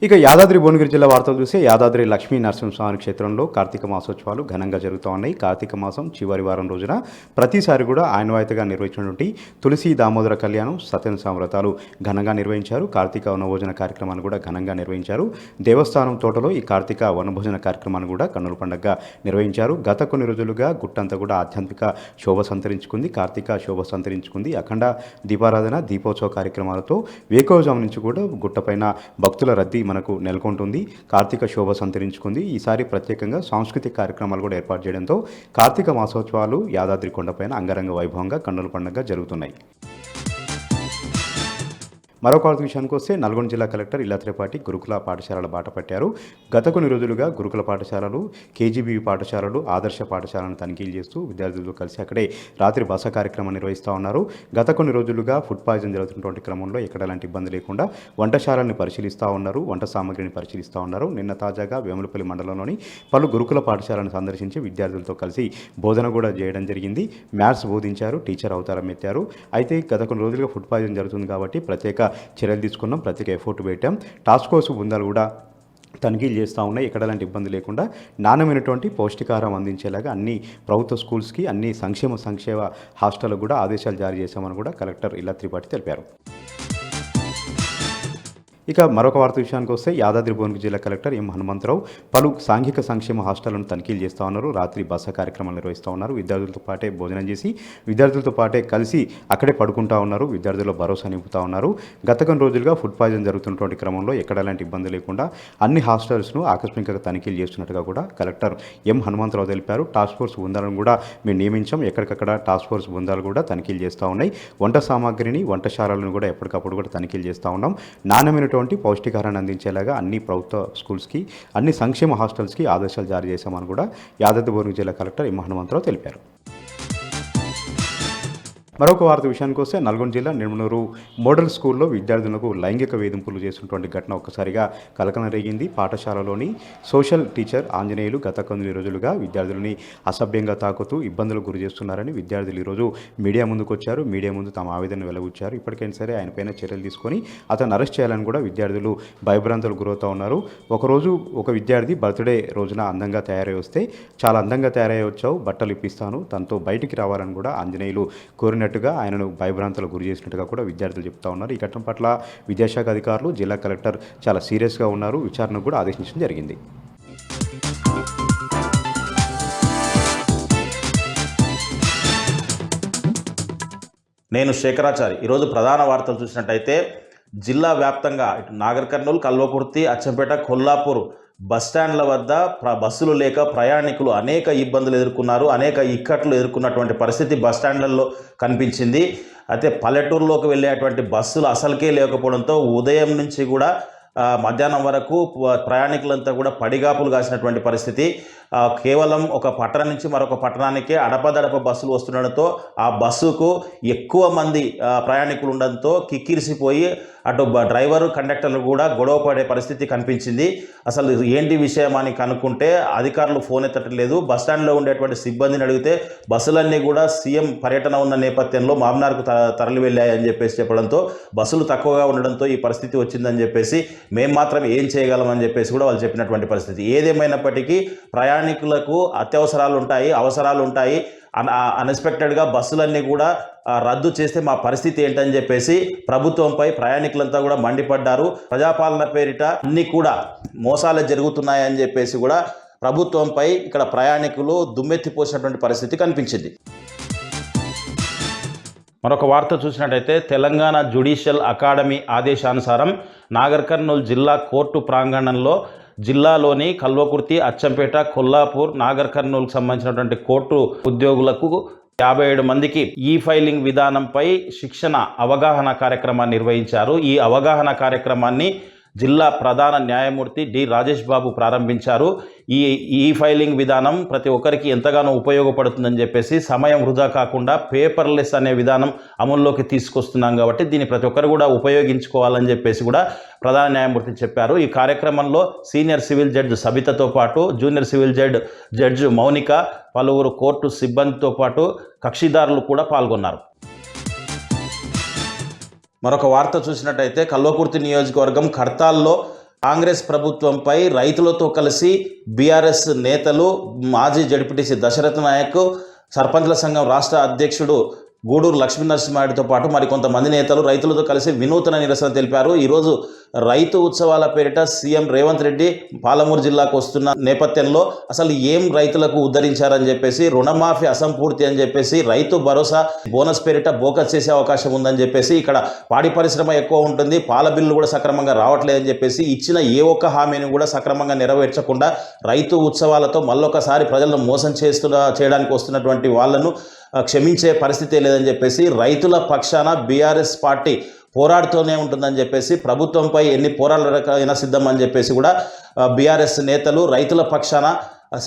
ఇక యాదాద్రి భువనగిరి జిల్లా వార్తలు చూస్తే యాదాద్రి లక్ష్మీ నరసింహస్వామి క్షేత్రంలో కార్తీక మాసోత్సవాలు ఘనంగా జరుగుతూ ఉన్నాయి. కార్తీక మాసం చివరి వారం రోజున ప్రతిసారి కూడా ఆనవాయితీగా నిర్వహించినటువంటి తులసి దామోదర కళ్యాణం సత్యనారాయణ వ్రతాలు ఘనంగా నిర్వహించారు. కార్తీక వనభోజన కార్యక్రమాన్ని కూడా ఘనంగా నిర్వహించారు. దేవస్థానం తోటలో ఈ కార్తీక వనభోజన కార్యక్రమాన్ని కూడా కన్నుల పండుగగా నిర్వహించారు. గత కొన్ని రోజులుగా గుట్టంతా కూడా ఆధ్యాత్మిక శోభ సంతరించుకుంది. కార్తీక శోభ సంతరించుకుంది. అఖండ దీపారాధన దీపోత్సవ కార్యక్రమాలతో వేకోజాము నుంచి కూడా గుట్టపైన భక్తుల రద్దీ మనకు నెలకొంటుంది. కార్తీక శోభ సంతరించుకుంది. ఈసారి ప్రత్యేకంగా సాంస్కృతిక కార్యక్రమాలు కూడా ఏర్పాటు చేయడంతో కార్తీక మాసోత్సవాలు యాదాద్రి కొండపైన అంగరంగ వైభవంగా కన్నుల పండుగగా జరుగుతున్నాయి. మరొక విషయానికి వస్తే నల్గొండ జిల్లా కలెక్టర్ ఇల్లాత్రిపాటి గురుకుల పాఠశాలల బాట పట్టారు. గత కొన్ని రోజులుగా గురుకుల పాఠశాలలు, కేజీబీవీ పాఠశాలలు, ఆదర్శ పాఠశాలను తనిఖీలు చేస్తూ విద్యార్థులతో కలిసి అక్కడే రాత్రి బస కార్యక్రమం నిర్వహిస్తూ ఉన్నారు. గత కొన్ని రోజులుగా ఫుడ్ పాయిజన్ జరుగుతున్నటువంటి క్రమంలో ఎక్కడ ఎలాంటి ఇబ్బంది లేకుండా వంటశాలని పరిశీలిస్తూ ఉన్నారు. వంట సామాగ్రిని పరిశీలిస్తూ ఉన్నారు. నిన్న తాజాగా వేములపల్లి మండలంలోని పలు గురుకుల పాఠశాలను సందర్శించి విద్యార్థులతో కలిసి బోధన కూడా చేయడం జరిగింది. మ్యాథ్స్ బోధించారు. టీచర్ అవతారం ఎత్తారు. అయితే గత కొన్ని రోజులుగా ఫుడ్ పాయిజన్ జరుగుతుంది కాబట్టి ప్రత్యేక చర్యలు తీసుకున్నాం. ప్రత్యేక ఎఫర్ట్ పెట్టాం. టాస్క్ ఫోర్స్ బృందాలు కూడా తనిఖీలు చేస్తూ ఉన్నాయి. ఎక్కడ ఎలాంటి ఇబ్బంది లేకుండా నాణ్యమైనటువంటి పౌష్టికాహారం అందించేలాగా అన్ని ప్రభుత్వ స్కూల్స్కి, అన్ని సంక్షేమ హాస్టళ్లకు కూడా ఆదేశాలు జారీ చేశామని కూడా కలెక్టర్ ఇల్లాత్రిపాటి తెలిపారు. ఇక మరొక వార్త విషయానికి వస్తే యాదాద్రి భువనగిరి జిల్లా కలెక్టర్ ఎం హనుమంతరావు పలు సాంఘిక సంక్షేమ హాస్టళ్లను తనిఖీలు చేస్తూ ఉన్నారు. రాత్రి బస కార్యక్రమాలు నిర్వహిస్తూ ఉన్నారు. విద్యార్థులతో పాటే భోజనం చేసి విద్యార్థులతో పాటే కలిసి అక్కడే పడుకుంటూ ఉన్నారు. విద్యార్థుల భరోసా నింపుతూ ఉన్నారు. గత కొన్ని రోజులుగా ఫుడ్ పాయిజన్ జరుగుతున్నటువంటి క్రమంలో ఎక్కడ ఎలాంటి ఇబ్బంది లేకుండా అన్ని హాస్టల్స్ను ఆకస్మికంగా తనిఖీలు చేస్తున్నట్టుగా కూడా కలెక్టర్ ఎం హనుమంతరావు తెలిపారు. టాస్క్ ఫోర్స్ బృందాలను కూడా మేము నియమించాం. ఎక్కడికక్కడ టాస్క్ ఫోర్స్ బృందాలు కూడా తనిఖీలు చేస్తూ ఉన్నాయి. వంట సామాగ్రిని, వంటశాలలను కూడా ఎప్పటికప్పుడు కూడా తనిఖీలు చేస్తూ ఉన్నాం. నాణ్యమైన పౌష్టికాహారాన్ని అందించేలాగా అన్ని ప్రభుత్వ స్కూల్స్కి, అన్ని సంక్షేమ హాస్టల్స్కి ఆదేశాలు జారీ చేశామని కూడా యాదాద్రి భువనగిరి జిల్లా కలెక్టర్ ఎం హనుమంతరావు తెలిపారు. మరొక వార్త విషయానికి వస్తే నల్గొండ జిల్లా నిడమనూరు మోడల్ స్కూల్లో విద్యార్థులకు లైంగిక వేధింపులు చేస్తున్నటువంటి ఘటన ఒక్కసారిగా కలకలం రేగింది. పాఠశాలలోని సోషల్ టీచర్ ఆంజనేయులు గత కొన్ని రోజులుగా విద్యార్థులని అసభ్యంగా తాకుతూ ఇబ్బందులకు గురి చేస్తున్నారని విద్యార్థులు ఈరోజు మీడియా ముందుకు వచ్చారు. మీడియా ముందు తమ ఆవేదన వెలబుచ్చారు. ఇప్పటికైనా సరే ఆయనపైన చర్యలు తీసుకొని అతను అరెస్ట్ చేయాలని కూడా విద్యార్థులు భయభ్రాంతులకు గురవుతూ ఉన్నారు. ఒకరోజు ఒక విద్యార్థి బర్త్డే రోజున అందంగా తయారై వస్తే, చాలా అందంగా తయారై వచ్చావు, బట్టలు ఇప్పిస్తాను, తనతో బయటికి రావాలని కూడా ఆంజనేయులు కోరినట్టుగా ఆయనను భయభ్రాంతులకు గురి చేసినట్టుగా కూడా విద్యార్థులు చెప్తా ఉన్నారు. ఈ ఘటన పట్ల విద్యాశాఖ అధికారులు, జిల్లా కలెక్టర్ చాలా సీరియస్గా ఉన్నారు. విచారణకు కూడా ఆదేశించడం జరిగింది. నేను శేఖరాచారి. ఈరోజు ప్రధాన వార్తలు చూసినట్టయితే జిల్లా వ్యాప్తంగా ఇటు నాగర్ కర్నూలు, కల్వకుర్తి, అచ్చంపేట, కొల్లాపూర్ బస్టాండ్ల వద్ద బస్సులు లేక ప్రయాణికులు అనేక ఇబ్బందులు ఎదుర్కొన్నారు. అనేక ఇక్కట్లు ఎదుర్కొన్నటువంటి పరిస్థితి బస్టాండ్లలో కనిపించింది. అయితే పల్లెటూరులోకి వెళ్ళేటువంటి బస్సులు అసలుకే లేకపోవడంతో ఉదయం నుంచి కూడా మధ్యాహ్నం వరకు ప్రయాణికులంతా కూడా పడిగాపులు కాసినటువంటి పరిస్థితి. కేవలం ఒక పట్టణం నుంచి మరొక పట్టణానికే అడపదడప బస్సులు వస్తుండడంతో ఆ బస్సుకు ఎక్కువ మంది ప్రయాణికులు ఉండడంతో కిక్కిరిసిపోయి అటు డ్రైవరు, కండక్టర్లు కూడా గొడవ పడే పరిస్థితి కనిపించింది. అసలు ఏంటి విషయం అని కనుక్కుంటే అధికారులు ఫోన్ ఎత్తట్లేదు. బస్టాండ్లో ఉండేటువంటి సిబ్బందిని అడిగితే బస్సులన్నీ కూడా సీఎం పర్యటన ఉన్న నేపథ్యంలో మామ్నార్కు తరలి వెళ్ళాయని చెప్పేసి చెప్పడంతో బస్సులు తక్కువగా ఉండడంతో ఈ పరిస్థితి వచ్చిందని చెప్పేసి మేము మాత్రం ఏం చేయగలమని చెప్పేసి కూడా వాళ్ళు చెప్పినటువంటి పరిస్థితి. ఏదేమైనప్పటికీ ప్రయాణికులకు అత్యవసరాలు ఉంటాయి, అవసరాలు ఉంటాయి. అన్ఎక్స్పెక్టెడ్గా బస్సులన్నీ కూడా రద్దు చేస్తే మా పరిస్థితి ఏంటని చెప్పేసి ప్రభుత్వంపై ప్రయాణికులంతా కూడా మండిపడ్డారు. ప్రజాపాలన పేరిట అన్నీ కూడా మోసాలు జరుగుతున్నాయని చెప్పేసి కూడా ప్రభుత్వంపై ఇక్కడ ప్రయాణికులు దుమ్మెత్తిపోసినటువంటి పరిస్థితి కనిపించింది. మరొక వార్త చూసినట్టయితే తెలంగాణ జ్యుడిషియల్ అకాడమీ ఆదేశానుసారం నాగర్ కర్నూలు జిల్లా కోర్టు ప్రాంగణంలో జిల్లాలోని కల్వకుర్తి, అచ్చంపేట, కొల్లాపూర్, నాగర్ కర్నూలుకు సంబంధించినటువంటి కోర్టు ఉద్యోగులకు 57 మందికి ఈ ఫైలింగ్ విధానంపై శిక్షణ అవగాహన కార్యక్రమాన్ని నిర్వహించారు. ఈ అవగాహన కార్యక్రమాన్ని జిల్లా ప్రధాన న్యాయమూర్తి డి రాజేష్ బాబు ప్రారంభించారు. ఈ ఫైలింగ్ విధానం ప్రతి ఒక్కరికి ఎంతగానో ఉపయోగపడుతుందని చెప్పేసి సమయం వృధా కాకుండా పేపర్లెస్ అనే విధానం అమల్లోకి తీసుకొస్తున్నాం కాబట్టి దీన్ని ప్రతి ఒక్కరు కూడా ఉపయోగించుకోవాలని చెప్పేసి కూడా ప్రధాన న్యాయమూర్తి చెప్పారు. ఈ కార్యక్రమంలో సీనియర్ సివిల్ జడ్జి సబితతో పాటు జూనియర్ సివిల్ జడ్జి మౌనిక, పలువురు కోర్టు సిబ్బందితో పాటు కక్షిదారులు కూడా పాల్గొన్నారు. మరొక వార్త చూసినట్టయితే కల్వకుర్తి నియోజకవర్గం కర్తాల్లో కాంగ్రెస్ ప్రభుత్వంపై రైతులతో కలిసి బీఆర్ఎస్ నేతలు మాజీ జడ్పీటీసీ దశరథ నాయక్ సర్పంచ్ల సంఘం రాష్ట్ర అధ్యక్షుడు గూడూరు లక్ష్మీనరసింహారెడ్డితో పాటు మరికొంతమంది నేతలు రైతులతో కలిసి వినూత్న నిరసన తెలిపారు. ఈరోజు రైతు ఉత్సవాల పేరిట సీఎం రేవంత్ రెడ్డి పాలమూరు జిల్లాకు వస్తున్న నేపథ్యంలో అసలు ఏం రైతులకు ఉద్ధరించారని చెప్పేసి, రుణమాఫీ అసంపూర్తి అని చెప్పేసి, రైతు భరోసా బోనస్ పేరిట బోకస్ చేసే అవకాశం ఉందని చెప్పేసి, ఇక్కడ పాడి పరిశ్రమ ఎక్కువ ఉంటుంది, పాల బిల్లు కూడా సక్రమంగా రావట్లేదని చెప్పేసి, ఇచ్చిన ఏ ఒక్క హామీని కూడా సక్రమంగా నెరవేర్చకుండా రైతు ఉత్సవాలతో మళ్ళొకసారి ప్రజలను మోసం చేయడానికి వస్తున్నటువంటి వాళ్ళను క్షమించే పరిస్థితే లేదని చెప్పేసి, రైతుల పక్షాన బీఆర్ఎస్ పార్టీ పోరాడుతూనే ఉంటుందని చెప్పేసి, ప్రభుత్వంపై ఎన్ని పోరాటాలకైనా సిద్ధమని చెప్పేసి కూడా బీఆర్ఎస్ నేతలు రైతుల పక్షాన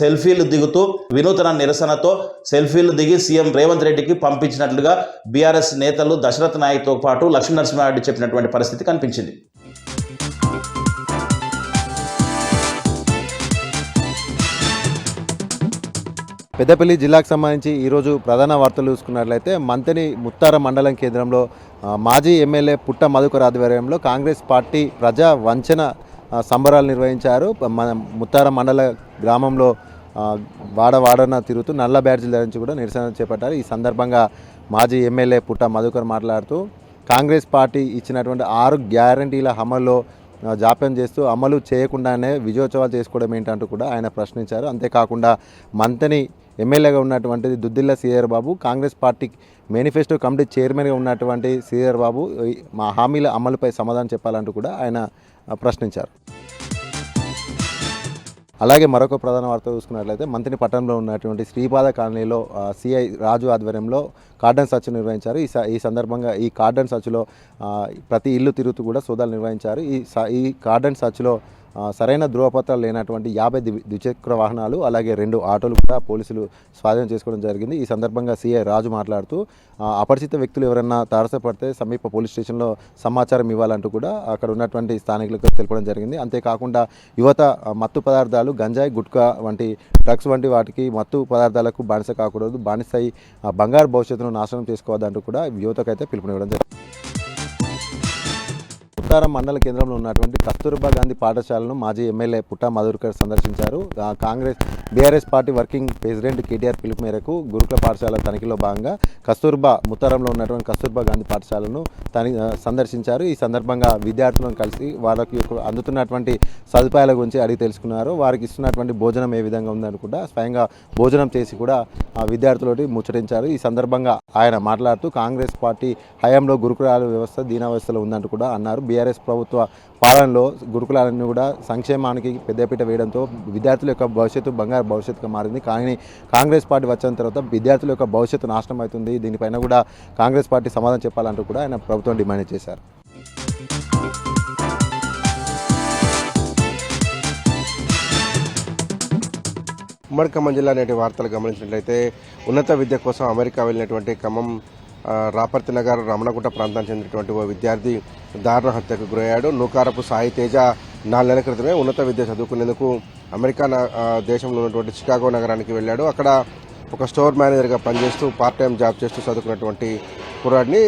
సెల్ఫీలు దిగుతూ వినూత్న నిరసనతో సెల్ఫీలు దిగి సీఎం రేవంత్ రెడ్డికి పంపించినట్లుగా బీఆర్ఎస్ నేతలు దశరథ నాయక్తో పాటు లక్ష్మీనరసింహారెడ్డి చెప్పినటువంటి పరిస్థితి కనిపించింది. పెద్దపల్లి జిల్లాకు సంబంధించి ఈరోజు ప్రధాన వార్తలు చూసుకున్నట్లయితే మంతని ముత్తార మండలం కేంద్రంలో మాజీ ఎమ్మెల్యే పుట్ట మధుకర్ ఆధ్వర్యంలో కాంగ్రెస్ పార్టీ ప్రజా వంచన సంబరాలు నిర్వహించారు. మన ముత్తార మండల గ్రామంలో వాడన తిరుగుతూ నల్ల బ్యాడ్జీలు ధరించి కూడా నిరసన చేపట్టారు. ఈ సందర్భంగా మాజీ ఎమ్మెల్యే పుట్ట మధుకర్ మాట్లాడుతూ కాంగ్రెస్ పార్టీ ఇచ్చినటువంటి 6 గ్యారంటీల అమల్లో జాప్యం చేస్తూ అమలు చేయకుండానే విజయోత్సవాలు చేసుకోవడం ఏంటంటూ కూడా ఆయన ప్రశ్నించారు. అంతేకాకుండా మంతని ఎమ్మెల్యేగా ఉన్నటువంటి Duddilla Sridhar Babu, Congress party manifesto committee చైర్మన్గా ఉన్నటువంటి శ్రీధర్ బాబు మా హామీల అమలుపై సమాధానం చెప్పాలంటూ కూడా ఆయన ప్రశ్నించారు. అలాగే మరొక ప్రధాన వార్త చూసుకున్నట్లయితే మంత్రి పట్టణంలో ఉన్నటువంటి శ్రీపాద కాలనీలో సిఐ రాజు ఆధ్వర్యంలో కార్డన్ సర్చ్ నిర్వహించారు. ఈ సందర్భంగా ఈ కార్డన్ సర్చ్లో ప్రతి ఇల్లు తిరుగుతూ కూడా సోదాలు నిర్వహించారు. ఈ కార్డన్ సర్చ్లో సరైన ధృవపత్రాలు లేనటువంటి 50 ద్విచక్ర వాహనాలు అలాగే 2 ఆటోలు కూడా పోలీసులు స్వాధీనం చేసుకోవడం జరిగింది. ఈ సందర్భంగా సిఐ రాజు మాట్లాడుతూ అపరిచిత వ్యక్తులు ఎవరైనా తారసపడితే సమీప పోలీస్ స్టేషన్లో సమాచారం ఇవ్వాలంటూ కూడా అక్కడ ఉన్నటువంటి స్థానికులకు తెలపడం జరిగింది. అంతేకాకుండా యువత మత్తు పదార్థాలు, గంజాయి, గుట్కా వంటి డ్రగ్స్ వంటి వాటికి మత్తు పదార్థాలకు బానిస కాకూడదు, బానిసై బంగారు భవిష్యత్తును నాశనం చేసుకోవద్దంటూ కూడా యువతకైతే పిలుపునివ్వడం జరిగింది. ముత్తారం మండల కేంద్రంలో ఉన్నటువంటి కస్తూర్బా గాంధీ పాఠశాలను మాజీ ఎమ్మెల్యే పుట్ట మధుకర్ సందర్శించారు. BRS party working president KTR పిలుపు మేరకు గురుకుల పాఠశాల తనిఖీలో భాగంగా ముత్తారంలో ఉన్నటువంటి కస్తూర్బా గాంధీ పాఠశాలను సందర్శించారు. ఈ సందర్భంగా విద్యార్థులను కలిసి వాళ్ళకి అందుతున్నటువంటి సదుపాయాల గురించి అడిగి తెలుసుకున్నారు. వారికి ఇస్తున్నటువంటి భోజనం ఏ విధంగా ఉందని కూడా స్వయంగా భోజనం చేసి కూడా విద్యార్థులతో ముచ్చటించారు. ఈ సందర్భంగా ఆయన మాట్లాడుతూ కాంగ్రెస్ పార్టీ హయాంలో గురుకులాల వ్యవస్థ దీనావస్థలో ఉందంటూ కూడా అన్నారు. బీఆర్ఎస్ ప్రభుత్వ పాలనలో గురుకులాలన్నీ కూడా సంక్షేమానికి పెద్దపీట వేయడంతో విద్యార్థుల యొక్క భవిష్యత్తు బంగారు భవిష్యత్తుగా మారింది. కానీ కాంగ్రెస్ పార్టీ వచ్చిన తర్వాత విద్యార్థుల యొక్క భవిష్యత్తు నాశనం అవుతుంది. దీనిపైన కూడా కాంగ్రెస్ పార్టీ సమాధానం చెప్పాలంటూ కూడా ఆయన ప్రభుత్వం డిమాండ్ చేశారు. ఉమ్మడి ఖమ్మం జిల్లా నేటి వార్తలు గమనించినట్లయితే ఉన్నత విద్య కోసం అమెరికా వెళ్ళినటువంటి ఖమ్మం రాపర్తి నగర్ రమణగుట్ట ప్రాంతానికి చెందినటువంటి ఓ విద్యార్థి దారుణ హత్యకు గురయ్యాడు. నూకారపు సాయి తేజ 4 నెలల క్రితమే ఉన్నత విద్య చదువుకునేందుకు అమెరికా దేశంలో ఉన్నటువంటి చికాగో నగరానికి వెళ్ళాడు. అక్కడ ఒక స్టోర్ మేనేజర్గా పనిచేస్తూ పార్ట్ టైం జాబ్ చేస్తూ చదువుకున్నటువంటి కుర్రాడిని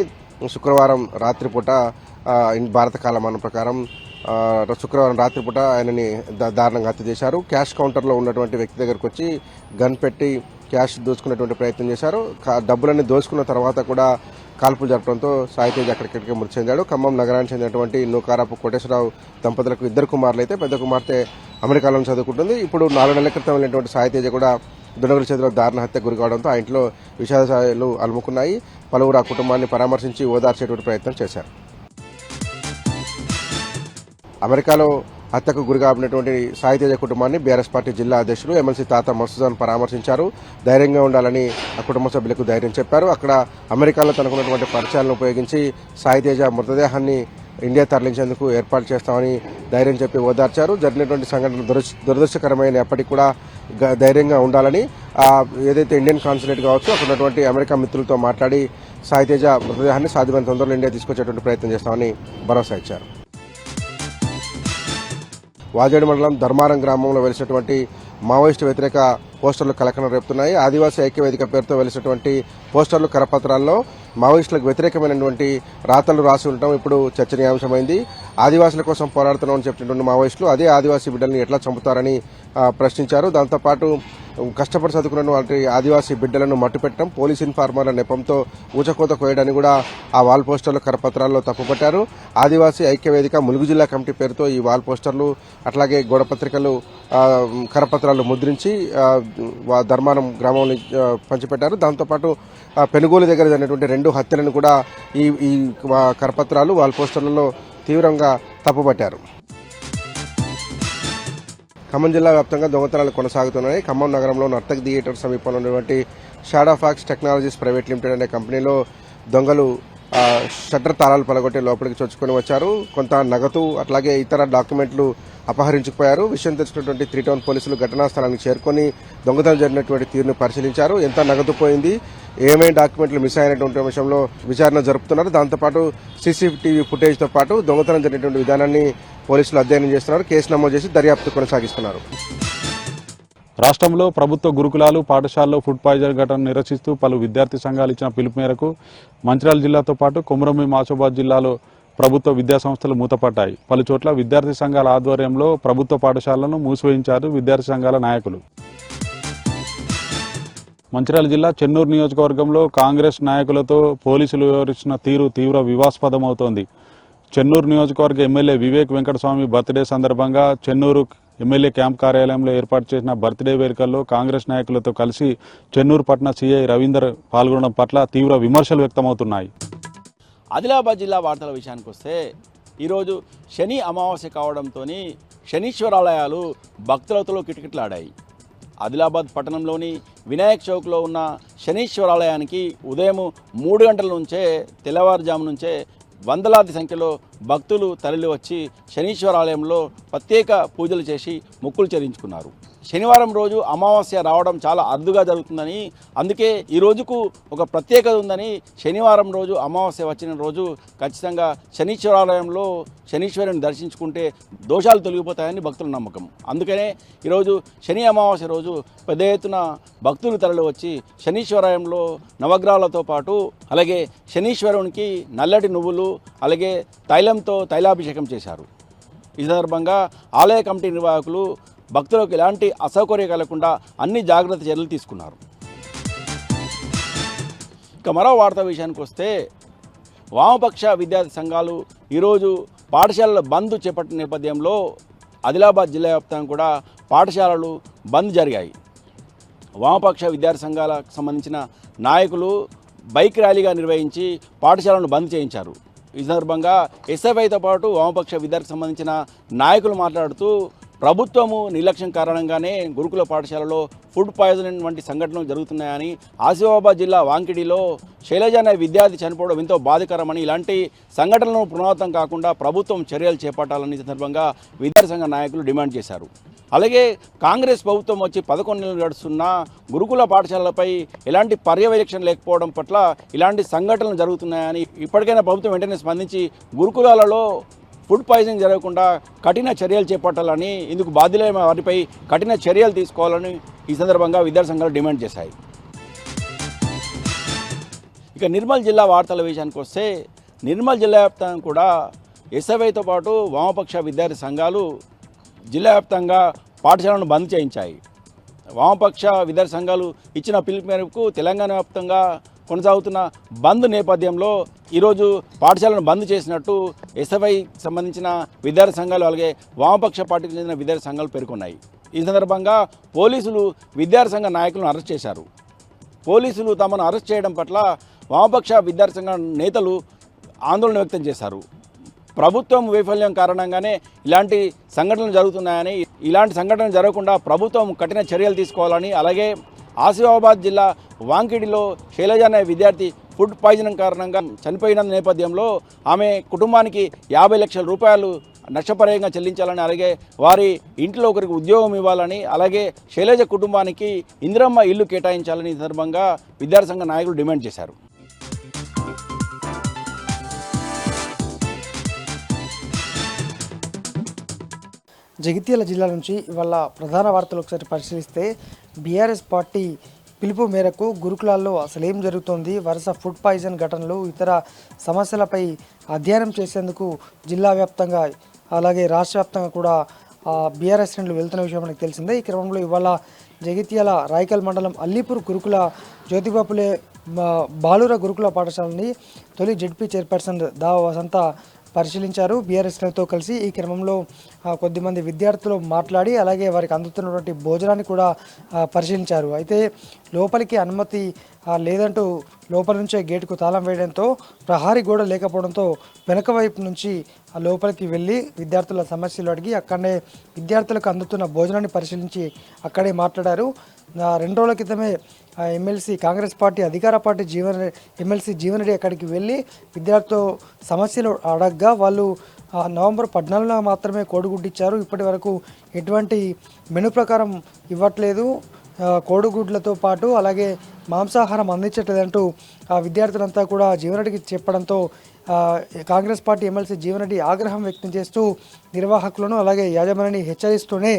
శుక్రవారం రాత్రిపూట భారత కాలమానం ప్రకారం శుక్రవారం రాత్రిపూట ఆయనని దారుణంగా హత్య చేశారు. క్యాష్ కౌంటర్లో ఉన్నటువంటి వ్యక్తి దగ్గరకు వచ్చి గన్ పెట్టి క్యాష్ దోచుకునేటువంటి ప్రయత్నం చేశారు. డబ్బులన్నీ దోచుకున్న తర్వాత కూడా కాల్పులు జరపడంతో సాయితేజ్ అక్కడికి మృతి చెందాడు. ఖమ్మం నగరానికి చెందినటువంటి నూకారపు కోటేశ్వరరావు దంపతులకు 2 కుమారులు అయితే పెద్ద కుమార్తె అమెరికాలో చదువుకుంటుంది. ఇప్పుడు 4 నెలల క్రితం వెళ్ళినటువంటి సాయితేజ కూడా దుండగుల చేతిలో దారుణ హత్య గురి కావడంతో ఆ ఇంట్లో విషాదాలు అలుముకున్నాయి. పలువురు ఆ కుటుంబాన్ని పరామర్శించి ఓదార్చేటువంటి ప్రయత్నం చేశారు. అమెరికాలో హత్యకు గురికాబడినటువంటి సాయితేజ కుటుంబాన్ని బీఆర్ఎస్ పార్టీ జిల్లా అధ్యక్షులు ఎమ్మెల్సీ తాత మర్సుజాన్ పరామర్శించారు. ధైర్యంగా ఉండాలని ఆ కుటుంబ సభ్యులకు ధైర్యం చెప్పారు. అక్కడ అమెరికాలో తనకున్నటువంటి పరిచయాలను ఉపయోగించి సాయితేజ మృతదేహాన్ని ఇండియా తరలించేందుకు ఏర్పాటు చేస్తామని ధైర్యం చెప్పి ఓదార్చారు. జరిగినటువంటి సంఘటన దురదృష్టకరమైనప్పటికీ కూడా ధైర్యంగా ఉండాలని ఏదైతే ఇండియన్ కాన్సులేట్ కావచ్చు అక్కడ ఉన్నటువంటి అమెరికా మిత్రులతో మాట్లాడి సాయితేజ మృతదేహాన్ని సాధ్యమైన తొందరలో ఇండియా తీసుకొచ్చేటువంటి ప్రయత్నం చేస్తామని భరోసా ఇచ్చారు. వాజేడు మండలం ధర్మారం గ్రామంలో వెలిసినటువంటి మావోయిస్టు వ్యతిరేక పోస్టర్లు కలకలం రేపుతున్నాయి. ఆదివాసీ ఐక్యవేదిక పేరుతో వెలిసినటువంటి పోస్టర్లు, కరపత్రాల్లో మావోయిస్టులకు వ్యతిరేకమైనటువంటి రాతలు రాసి ఉండటం ఇప్పుడు చర్చనీయాంశమైంది. ఆదివాసుల కోసం పోరాడుతున్నామని చెప్పినటువంటి మావోయిస్టులు అదే ఆదివాసీ బిడ్డల్ని ఎట్లా చంపుతారని ప్రశ్నించారు. దాంతోపాటు కష్టపడి చదువుకున్నటువంటి ఆదివాసీ బిడ్డలను మట్టుపెట్టడం, పోలీస్ ఇన్ఫార్మర్ల నెపంతో ఊచకోత కోయడాన్ని కూడా ఆ వాల్ పోస్టర్లు, కరపత్రాల్లో తప్పుపట్టారు. ఆదివాసీ ఐక్యవేదిక ములుగు జిల్లా కమిటీ పేరుతో ఈ వాల్ పోస్టర్లు అట్లాగే గోడపత్రికలు, కరపత్రాలు ముద్రించి ధర్మానం గ్రామంలో పంచిపెట్టారు. దాంతోపాటు పెనుగోలు దగ్గర జరిగినటువంటి 2 హత్యలను కూడా ఈ కరపత్రాలు, వాల్ పోస్టర్లలో తీవ్రంగా తప్పుపట్టారు. ఖమ్మం జిల్లా వ్యాప్తంగా దొంగతనాలు కొనసాగుతున్నాయి. ఖమ్మం నగరంలో నర్తక్ థియేటర్ సమీపంలో ఉన్నటువంటి shadow fox technologies private limited అనే కంపెనీలో దొంగలు షట్టర్ తాళాలు పలగొట్టి లోపలికి చొచ్చుకొని వచ్చారు. కొంత నగదు అట్లాగే ఇతర డాక్యుమెంట్లు అపహరించుకుపోయారు. విషయం తెలుసుకున్నటువంటి 3 టౌన్ పోలీసులు ఘటనా స్థలానికి చేరుకొని దొంగతనం జరిగినటువంటి తీరును పరిశీలించారు. ఎంత నగదు పోయింది, ఏమేమి డాక్యుమెంట్లు మిస్ అయినటువంటి విషయంలో విచారణ జరుపుతున్నారు. దాంతోపాటు సీసీటీవీ ఫుటేజ్తో పాటు దొంగతనం జరిగినటువంటి విధానాన్ని పోలీసులు అధ్యయనం చేస్తున్నారు. కేసు నమోదు చేసి దర్యాప్తు కొనసాగిస్తున్నారు. రాష్ట్రంలో ప్రభుత్వ గురుకులాలు, పాఠశాలలో ఫుడ్ పాయిజన్ ఘటనను నిరసిస్తూ పలు విద్యార్థి సంఘాలు ఇచ్చిన పిలుపు మేరకు మంచిర్యాల జిల్లాతో పాటు కొమరంభీం, ఆసిఫాబాద్ జిల్లాలో ప్రభుత్వ విద్యాసంస్థలు మూతపడ్డాయి. పలు చోట్ల విద్యార్థి సంఘాల ఆధ్వర్యంలో ప్రభుత్వ పాఠశాలలను మూసివేయించారు విద్యార్థి సంఘాల నాయకులు. మంచిర్యాల జిల్లా చెన్నూరు నియోజకవర్గంలో కాంగ్రెస్ నాయకులతో పోలీసులు వ్యవహరిస్తున్న తీరు తీవ్ర వివాదాస్పదమవుతోంది. చెన్నూరు నియోజకవర్గ ఎమ్మెల్యే వివేక్ వెంకటస్వామి బర్త్డే సందర్భంగా చెన్నూరు ఎమ్మెల్యే క్యాంప్ కార్యాలయంలో ఏర్పాటు చేసిన బర్త్డే వేడుకల్లో కాంగ్రెస్ నాయకులతో కలిసి చెన్నూరు పట్టణ సీఐ రవీందర్ పాల్గొనడం పట్ల తీవ్ర విమర్శలు వ్యక్తమవుతున్నాయి. ఆదిలాబాద్ జిల్లా వార్తల విషయానికి వస్తే ఈరోజు శని అమావాస్య కావడంతో శనీశ్వరాలయాలు భక్తులతో కిటకిటలాడాయి. ఆదిలాబాద్ పట్టణంలోని వినాయక్ చౌక్లో ఉన్న శనీశ్వరాలయానికి ఉదయం 3 గంటల నుంచే, తెల్లవారుజాము నుంచే వందలాది సంఖ్యలో భక్తులు తరలి వచ్చి శనీశ్వరాలయంలో ప్రత్యేక పూజలు చేసి మొక్కులు చెల్లించుకున్నారు. శనివారం రోజు అమావాస్య రావడం చాలా అరుదుగా జరుగుతుందని, అందుకే ఈ రోజుకు ఒక ప్రత్యేకత ఉందని, శనివారం రోజు అమావాస్య వచ్చిన రోజు ఖచ్చితంగా శనీశ్వరాలయంలో శనీశ్వరుని దర్శించుకుంటే దోషాలు తొలగిపోతాయని భక్తుల నమ్మకం. అందుకనే ఈరోజు శని అమావాస్య రోజు పెద్ద ఎత్తున భక్తులు తరలి వచ్చి శనీశ్వరాలయంలో నవగ్రహాలతో పాటు అలాగే శనీశ్వరునికి నల్లటి నువ్వులు అలాగే తైలంతో తైలాభిషేకం చేశారు. ఈ సందర్భంగా ఆలయ కమిటీ నిర్వాహకులు భక్తులకు ఎలాంటి అసౌకర్యం కలగకుండా అన్ని జాగ్రత్త చర్యలు తీసుకున్నారు. ఇక మరో వార్తా విషయానికి వస్తే వామపక్ష విద్యార్థి సంఘాలు ఈరోజు పాఠశాలల బంద్ చేపట్టిన నేపథ్యంలో ఆదిలాబాద్ జిల్లా వ్యాప్తంగా కూడా పాఠశాలలు బంద్ జరిగాయి. వామపక్ష విద్యార్థి సంఘాలకు సంబంధించిన నాయకులు బైక్ ర్యాలీగా నిర్వహించి పాఠశాలను బంద్ చేయించారు. ఈ సందర్భంగా ఎస్ఎఫ్ఐతో పాటు వామపక్ష విద్యార్థికి సంబంధించిన నాయకులు మాట్లాడుతూ ప్రభుత్వము నిర్లక్ష్యం కారణంగానే గురుకుల పాఠశాలలో ఫుడ్ పాయిజన్ వంటి సంఘటనలు జరుగుతున్నాయని, ఆసిఫాబాద్ జిల్లా వాంకిడిలో శైలజ అనే విద్యార్థి చనిపోవడం ఎంతో బాధాకరమని, ఇలాంటి సంఘటనలను పునరావృతం కాకుండా ప్రభుత్వం చర్యలు చేపట్టాలని సందర్భంగా విద్యార్థి సంఘ నాయకులు డిమాండ్ చేశారు. అలాగే కాంగ్రెస్ ప్రభుత్వం వచ్చి 11 నెలలు గడుస్తున్నా గురుకుల పాఠశాలలపై ఎలాంటి పర్యవేక్షణ లేకపోవడం పట్ల ఇలాంటి సంఘటనలు జరుగుతున్నాయని, ఇప్పటికైనా ప్రభుత్వం వెంటనే స్పందించి గురుకులాలలో ఫుడ్ పాయిజనింగ్ జరగకుండా కఠిన చర్యలు చేపట్టాలని, ఇందుకు బాధ్యులైన వారిపై కఠిన చర్యలు తీసుకోవాలని ఈ సందర్భంగా విద్యార్థి సంఘాలు డిమాండ్ చేశాయి. ఇక నిర్మల్ జిల్లా వార్తల విషయానికి వస్తే నిర్మల్ జిల్లా వ్యాప్తంగా కూడా ఎస్ఎఫ్ఐతో పాటు వామపక్ష విద్యార్థి సంఘాలు జిల్లా వ్యాప్తంగా పాఠశాలను బంద్ చేయించాయి. వామపక్ష విద్యార్థి సంఘాలు ఇచ్చిన పిలుపు మేరకు తెలంగాణ వ్యాప్తంగా కొనసాగుతున్న బంద్ నేపథ్యంలో ఈరోజు పాఠశాలను బంద్ చేసినట్టు ఎస్ఎఫ్ఐ సంబంధించిన విద్యార్థి సంఘాలు అలాగే వామపక్ష పార్టీకి చెందిన విద్యార్థి సంఘాలు పేర్కొన్నాయి. ఈ సందర్భంగా పోలీసులు విద్యార్థి సంఘ నాయకులను అరెస్ట్ చేశారు. పోలీసులు తమను అరెస్ట్ చేయడం పట్ల వామపక్ష విద్యార్థి సంఘ నేతలు ఆందోళన వ్యక్తం చేశారు. ప్రభుత్వం వైఫల్యం కారణంగానే ఇలాంటి సంఘటనలు జరుగుతున్నాయని, ఇలాంటి సంఘటనలు జరగకుండా ప్రభుత్వం కఠిన చర్యలు తీసుకోవాలని, అలాగే ఆసిఫాబాద్ జిల్లా వాంకిడిలో శైలజ అనే విద్యార్థి ఫుడ్ పాయిజనింగ్ కారణంగా చనిపోయిన నేపథ్యంలో ఆమె కుటుంబానికి 50 లక్షల రూపాయలు నష్టపరిహారంగా చెల్లించాలని, అలాగే వారి ఇంట్లో ఒకరికి ఉద్యోగం ఇవ్వాలని, అలాగే శైలజ కుటుంబానికి ఇందిరమ్మ ఇల్లు కేటాయించాలని ఈ సందర్భంగా విద్యార్థి సంఘ నాయకులు డిమాండ్ చేశారు. జగిత్యాల జిల్లా నుంచి ఇవాళ ప్రధాన వార్తలు ఒకసారి పరిశీలిస్తే బీఆర్ఎస్ పార్టీ పిలుపు మేరకు గురుకులాల్లో అసలు ఏం జరుగుతోంది, వరుస ఫుడ్ పాయిజన్ ఘటనలు, ఇతర సమస్యలపై అధ్యయనం చేసేందుకు జిల్లా వ్యాప్తంగా అలాగే రాష్ట్ర వ్యాప్తంగా కూడా బీఆర్ఎస్ శ్రేణులు వెళ్తున్న విషయం మనకు తెలిసిందే. ఈ క్రమంలో ఇవాళ జగిత్యాల రాయకల్ మండలం అల్లీపూర్ గురుకుల జ్యోతిబాపులే బాలుర గురుకుల పాఠశాలని తొలి జెడ్పీ చైర్పర్సన్ దా వసంత పరిశీలించారు బీఆర్ఎస్లతో కలిసి. ఈ క్రమంలో కొద్దిమంది విద్యార్థులు మాట్లాడి అలాగే వారికి అందుతున్నటువంటి భోజనాన్ని కూడా పరిశీలించారు. అయితే లోపలికి అనుమతి లేదంటూ లోపల నుంచే గేటుకు తాళం వేయడంతో ప్రహారీ గోడ లేకపోవడంతో వెనక వైపు నుంచి లోపలికి వెళ్ళి విద్యార్థుల సమస్యలు అడిగి అక్కడనే విద్యార్థులకు అందుతున్న భోజనాన్ని పరిశీలించి అక్కడే మాట్లాడారు. 2 రోజుల క్రితమే ఎమ్మెల్సీ కాంగ్రెస్ పార్టీ అధికార పార్టీ ఎమ్మెల్సీ జీవన్రెడ్డి అక్కడికి వెళ్ళి విద్యార్థులతో సమస్యలు అడగగా వాళ్ళు నవంబర్ 14న మాత్రమే కోడిగుడ్డిచ్చారు. ఇప్పటి వరకు ఎటువంటి మెను ప్రకారం ఇవ్వట్లేదు, కోడిగుడ్లతో పాటు అలాగే మాంసాహారం అందించట్లేదంటూ విద్యార్థులంతా కూడా జీవన్రెడ్డికి చెప్పడంతో కాంగ్రెస్ పార్టీ ఎమ్మెల్సీ జీవన్రెడ్డి ఆగ్రహం వ్యక్తం చేస్తూ నిర్వాహకులను అలాగే యాజమాన్యాన్ని హెచ్చరిస్తూనే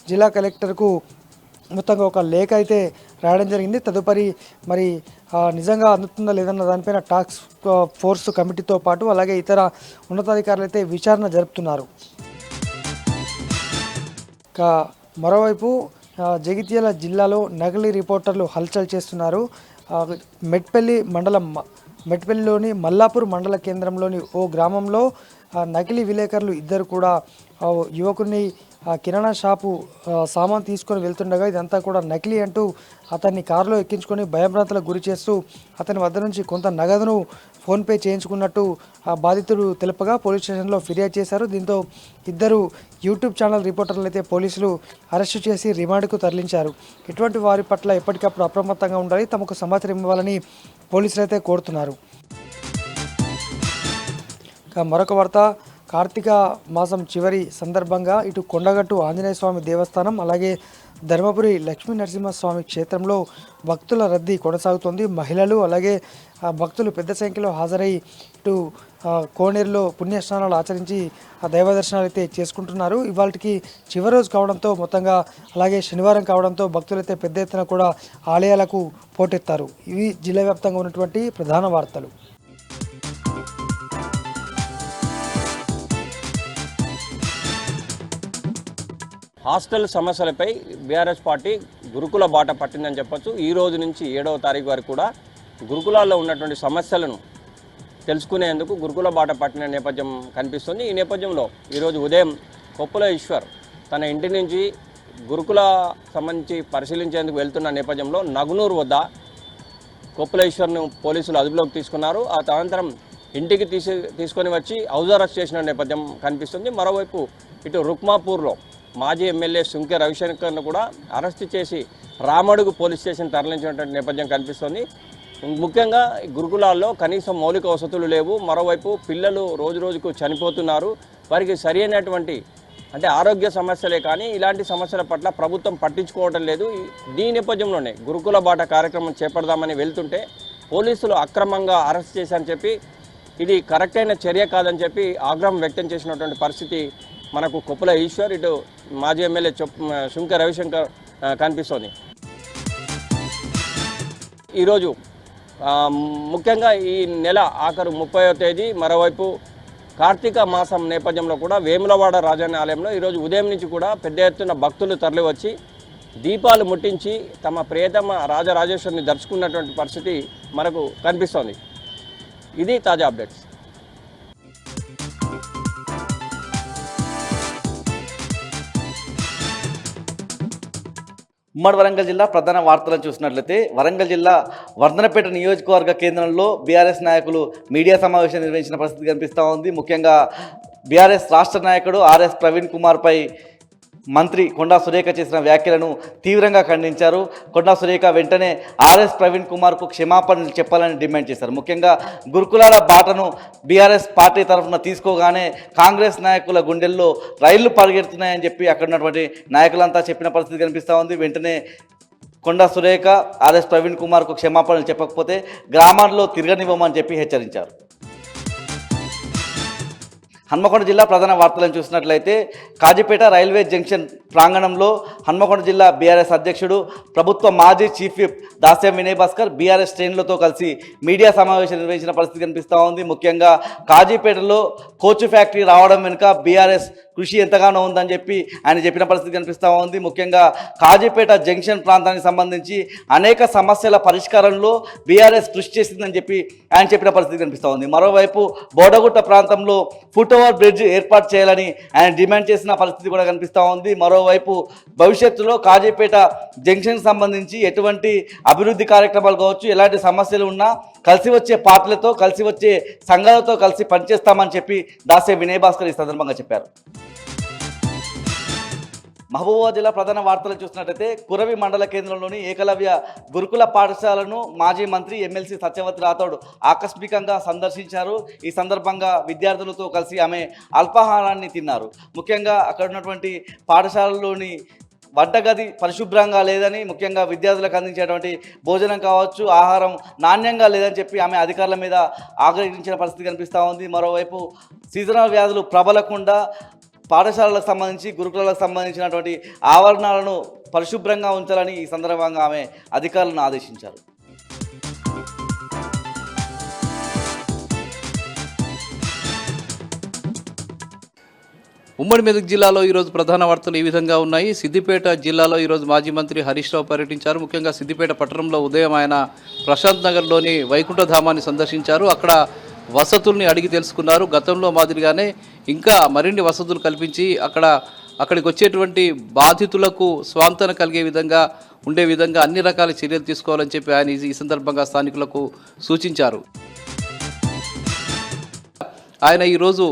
జిల్లా కలెక్టర్కు మొత్తంగా ఒక లేఖ అయితే రాయడం జరిగింది. తదుపరి మరి నిజంగా అందుతుందా లేదన్న దానిపైన టాస్క్ ఫోర్స్ కమిటీతో పాటు అలాగే ఇతర ఉన్నతాధికారులు అయితే విచారణ జరుపుతున్నారు. మరోవైపు జగిత్యాల జిల్లాలో నకిలీ రిపోర్టర్లు హల్చల్ చేస్తున్నారు. మెట్పల్లిలోని మల్లాపూర్ మండల కేంద్రంలోని ఓ గ్రామంలో నకిలీ విలేకరులు ఇద్దరు కూడా యువకుని కిరాణా షాపు సామాన్ తీసుకొని వెళ్తుండగా ఇదంతా కూడా నకిలీ అంటూ అతన్ని కారులో ఎక్కించుకొని భయభ్రాంతులకు గురి చేస్తూ అతని వద్ద నుంచి కొంత నగదును ఫోన్పే చేయించుకున్నట్టు బాధితుడు తెలుపగా పోలీస్ స్టేషన్లో ఫిర్యాదు చేశారు. దీంతో ఇద్దరు యూట్యూబ్ ఛానల్ రిపోర్టర్లు అయితే పోలీసులు అరెస్టు చేసి రిమాండ్కు తరలించారు. ఇటువంటి వారి పట్ల ఎప్పటికప్పుడు అప్రమత్తంగా ఉండాలి, తమకు సమాచారం ఇవ్వాలని పోలీసులు అయితే కోరుతున్నారు. మరొక వార్త, కార్తీక మాసం చివరి సందర్భంగా ఇటు కొండగట్టు ఆంజనేయ స్వామి దేవస్థానం అలాగే ధర్మపురి లక్ష్మీ నరసింహస్వామి క్షేత్రంలో భక్తుల రద్దీ కొనసాగుతోంది. మహిళలు అలాగే భక్తులు పెద్ద సంఖ్యలో హాజరై ఇటు కోనేరులో పుణ్యస్నానాలు ఆచరించి దైవ దర్శనాలు అయితే చేసుకుంటున్నారు. ఇవాళకి చివరి రోజు కావడంతో మొత్తంగా అలాగే శనివారం కావడంతో భక్తులైతే పెద్ద ఎత్తున కూడా ఆలయాలకు పోటెత్తారు. ఇవి జిల్లా వ్యాప్తంగా ఉన్నటువంటి ప్రధాన వార్తలు. హాస్టల్ సమస్యలపై బీఆర్ఎస్ పార్టీ గురుకుల బాట పట్టిందని చెప్పొచ్చు. ఈ రోజు నుంచి 7వ తారీఖు వరకు కూడా గురుకులాల్లో ఉన్నటువంటి సమస్యలను తెలుసుకునేందుకు గురుకుల బాట పట్టిన నేపథ్యం కనిపిస్తుంది. ఈ నేపథ్యంలో ఈరోజు ఉదయం కొప్పుల ఈశ్వర్ తన ఇంటి నుంచి గురుకుల సంబంధించి పరిశీలించేందుకు వెళ్తున్న నేపథ్యంలో నగునూరు వద్ద కొప్పుల ఈశ్వర్ను పోలీసులు అదుపులోకి తీసుకున్నారు. ఆ అనంతరం ఇంటికి తీసుకొని వచ్చి హౌస్ అరెస్ట్ చేసిన నేపథ్యం కనిపిస్తుంది. మరోవైపు ఇటు రుక్మాపూర్లో మాజీ ఎమ్మెల్యే సుంకె రవిశంకర్ను కూడా అరెస్టు చేసి రామడుగు పోలీస్ స్టేషన్ తరలించినటువంటి నేపథ్యం కనిపిస్తుంది. ముఖ్యంగా గురుకులాల్లో కనీసం మౌలిక వసతులు లేవు. మరోవైపు పిల్లలు రోజుకు చనిపోతున్నారు. వారికి సరైనటువంటి ఆరోగ్య సమస్యలే కానీ ఇలాంటి సమస్యల పట్ల ప్రభుత్వం పట్టించుకోవడం లేదు. దీని నేపథ్యంలోనే గురుకుల బాట కార్యక్రమం చేపడదామని వెళ్తుంటే పోలీసులు అక్రమంగా అరెస్ట్ చేశారని చెప్పి ఇది కరెక్ట్ అయిన చర్య కాదని చెప్పి ఆగ్రహం వ్యక్తం చేసినటువంటి పరిస్థితి మనకు కొప్పుల ఈశ్వర్ ఇటు మాజీ ఎమ్మెల్యే సుంకె రవిశంకర్ కనిపిస్తోంది. ఈరోజు ముఖ్యంగా ఈ నెల ఆఖరు 30వ తేదీ మరోవైపు కార్తీక మాసం నేపథ్యంలో కూడా వేములవాడ రాజన్న ఆలయంలో ఈరోజు ఉదయం నుంచి కూడా పెద్ద ఎత్తున భక్తులు తరలివచ్చి దీపాలు ముట్టించి తమ ప్రియతమ రాజరాజేశ్వరిని దర్శించుకున్నటువంటి పరిస్థితి మనకు కనిపిస్తోంది. ఇది తాజా అప్డేట్స్. ఉమ్మడి వరంగల్ జిల్లా ప్రధాన వార్తలను చూసినట్లయితే వరంగల్ జిల్లా వర్ధనపేట నియోజకవర్గ కేంద్రంలో బీఆర్ఎస్ నాయకులు మీడియా సమావేశం నిర్వహించిన పరిస్థితి కనిపిస్తూ ఉంది. ముఖ్యంగా బీఆర్ఎస్ రాష్ట్ర నాయకుడు ఆర్ఎస్ ప్రవీణ్ కుమార్పై మంత్రి కొండా సురేఖ చేసిన వ్యాఖ్యలను తీవ్రంగా ఖండించారు. కొండా సురేఖ వెంటనే ఆర్ఎస్ ప్రవీణ్ కుమార్కు క్షమాపణలు చెప్పాలని డిమాండ్ చేశారు. ముఖ్యంగా గురుకులాల బాటను బీఆర్ఎస్ పార్టీ తరఫున తీసుకోగానే కాంగ్రెస్ నాయకుల గుండెల్లో రైళ్లు పరిగెడుతున్నాయని చెప్పి అక్కడ ఉన్నటువంటి నాయకులంతా చెప్పిన పరిస్థితి కనిపిస్తూ ఉంది. వెంటనే కొండా సురేఖ ఆర్ఎస్ ప్రవీణ్ కుమార్కు క్షమాపణలు చెప్పకపోతే గ్రామాల్లో తిరగనివ్వమని చెప్పి హెచ్చరించారు. హన్మకొండ జిల్లా ప్రధాన వార్తలను చూసినట్లయితే కాజీపేట రైల్వే జంక్షన్ ప్రాంగణంలో హన్మకొండ జిల్లా బీఆర్ఎస్ అధ్యక్షుడు ప్రభుత్వ మాజీ చీఫ్ విప్ దాస్యం వినయ్ భాస్కర్ బీఆర్ఎస్ శ్రేణులతో కలిసి మీడియా సమావేశం నిర్వహించిన పరిస్థితి కనిపిస్తూ ఉంది. ముఖ్యంగా కాజీపేటలో కోచ్ ఫ్యాక్టరీ రావడం వెనుక బీఆర్ఎస్ కృషి ఎంతగానో ఉందని చెప్పి ఆయన చెప్పిన పరిస్థితి కనిపిస్తూ ఉంది. ముఖ్యంగా కాజీపేట జంక్షన్ ప్రాంతానికి సంబంధించి అనేక సమస్యల పరిష్కారంలో బీఆర్ఎస్ కృషి చేసిందని చెప్పి ఆయన చెప్పిన పరిస్థితి కనిపిస్తూ ఉంది. మరోవైపు బోడగుట్ట ప్రాంతంలో ఫుట్ ఓవర్ బ్రిడ్జ్ ఏర్పాటు చేయాలని ఆయన డిమాండ్ చేసిన పరిస్థితి కూడా కనిపిస్తూ ఉంది. మరోవైపు భవిష్యత్తులో కాజీపేట జంక్షన్కి సంబంధించి ఎటువంటి అభివృద్ధి కార్యక్రమాలు కావచ్చు, ఎలాంటి సమస్యలు ఉన్నా కలిసి వచ్చే పార్టీలతో, కలిసి వచ్చే సంఘాలతో కలిసి పనిచేస్తామని చెప్పి దాసే వినయ్ భాస్కర్ ఈ సందర్భంగా చెప్పారు. మహబూబాబాద్ జిల్లా ప్రధాన వార్తలు చూసినట్లయితే కురవి మండల కేంద్రంలోని ఏకలవ్య గురుకుల పాఠశాలను మాజీ మంత్రి ఎమ్మెల్సీ సత్యవతి రాథోడ్ ఆకస్మికంగా సందర్శించారు. ఈ సందర్భంగా విద్యార్థులతో కలిసి ఆమె అల్పాహారాన్ని తిన్నారు. ముఖ్యంగా అక్కడ ఉన్నటువంటి పాఠశాలలోని వంటగది పరిశుభ్రంగా లేదని, ముఖ్యంగా విద్యార్థులకు అందించేటువంటి భోజనం కావచ్చు, ఆహారం నాణ్యంగా లేదని చెప్పి ఆమె అధికారుల మీద ఆగ్రహించిన పరిస్థితి కనిపిస్తూ ఉంది. మరోవైపు సీజనల్ వ్యాధులు ప్రబలకుండా పాఠశాలలకు సంబంధించి, గురుకులాలకు సంబంధించినటువంటి ఆవరణాలను పరిశుభ్రంగా ఉంచాలని ఈ సందర్భంగా ఆమె అధికారులను ఆదేశించారు. ఉమ్మడి మెదక్ జిల్లాలో ఈరోజు ప్రధాన వార్తలు ఈ విధంగా ఉన్నాయి. సిద్దిపేట జిల్లాలో ఈరోజు మాజీ మంత్రి హరీష్ రావు పర్యటించారు. ముఖ్యంగా సిద్దిపేట పట్టణంలో ఉదయం ఆయన ప్రశాంత్ నగర్లోని వైకుంఠధామాన్ని సందర్శించారు. అక్కడ వసతుల్ని అడిగి తెలుసుకున్నారు. గతంలో మాదిరిగానే ఇంకా మరిన్ని వసతులు కల్పించి అక్కడికి వచ్చేటువంటి బాధితులకు స్వాంతన కలిగే విధంగా ఉండే విధంగా అన్ని రకాల చర్యలు తీసుకోవాలని చెప్పి ఆయన ఈ సందర్భంగా స్థానికులకు సూచించారు. ఆయన ఈరోజు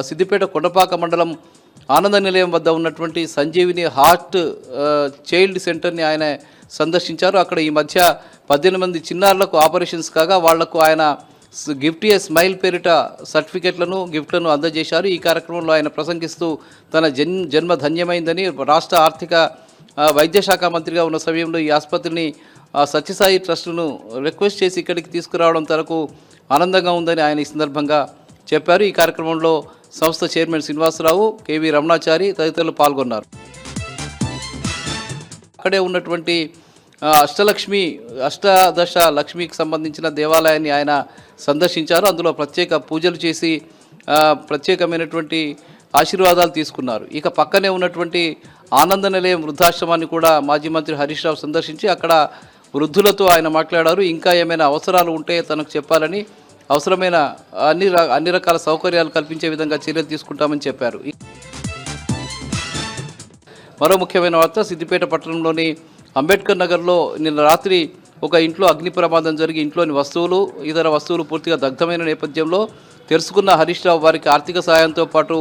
సిద్దిపేట కొండపాక మండలం ఆనంద నిలయం వద్ద ఉన్నటువంటి సంజీవిని హార్ట్ చైల్డ్ సెంటర్ని ఆయన సందర్శించారు. అక్కడ ఈ మధ్య 18 మంది చిన్నారులకు ఆపరేషన్స్ కాగా వాళ్లకు ఆయన గిఫ్ట్ ఏ స్మైల్ పేరిట సర్టిఫికెట్లను, గిఫ్ట్లను అందజేశారు. ఈ కార్యక్రమంలో ఆయన ప్రసంగిస్తూ తన జన్మ ధన్యమైందని, రాష్ట్ర ఆర్థిక వైద్య శాఖ మంత్రిగా ఉన్న సమయంలో ఈ ఆసుపత్రిని సత్యసాయి ట్రస్టును రిక్వెస్ట్ చేసి ఇక్కడికి తీసుకురావడం తనకు ఆనందంగా ఉందని ఆయన ఈ సందర్భంగా చెప్పారు. ఈ కార్యక్రమంలో సంస్థ చైర్మన్ శ్రీనివాసరావు, కేవీ రమణాచారి తదితరులు పాల్గొన్నారు. అక్కడే ఉన్నటువంటి అష్టాదశ లక్ష్మికి సంబంధించిన దేవాలయాన్ని ఆయన సందర్శించారు. అందులో ప్రత్యేక పూజలు చేసి ప్రత్యేకమైనటువంటి ఆశీర్వాదాలు తీసుకున్నారు. ఇక పక్కనే ఉన్నటువంటి ఆనంద నిలయం వృద్ధాశ్రమాన్ని కూడా మాజీ మంత్రి హరీష్ రావు సందర్శించి అక్కడ వృద్ధులతో ఆయన మాట్లాడారు. ఇంకా ఏమైనా అవసరాలు ఉంటే తనకు చెప్పాలని, అవసరమైన అన్ని రకాల సౌకర్యాలు కల్పించే విధంగా చర్యలు తీసుకుంటామని చెప్పారు. మరో ముఖ్యమైన వార్త, సిద్దిపేట పట్టణంలోని అంబేద్కర్ నగర్లో నిన్న రాత్రి ఒక ఇంట్లో అగ్ని ప్రమాదం జరిగి ఇంట్లోని వస్తువులు, ఇతర వస్తువులు పూర్తిగా దగ్ధమైన నేపథ్యంలో తెలుసుకున్న హరీష్ రావు వారికి ఆర్థిక సాయంతో పాటు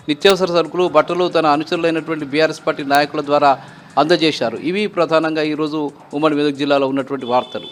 నిత్యావసర సరుకులు, బట్టలు తన అనుచరులైనటువంటి బీఆర్ఎస్ పార్టీ నాయకుల ద్వారా అందజేశారు. ఇవి ప్రధానంగా ఈరోజు ఉమ్మడి మెదక్ జిల్లాలో ఉన్నటువంటి వార్తలు.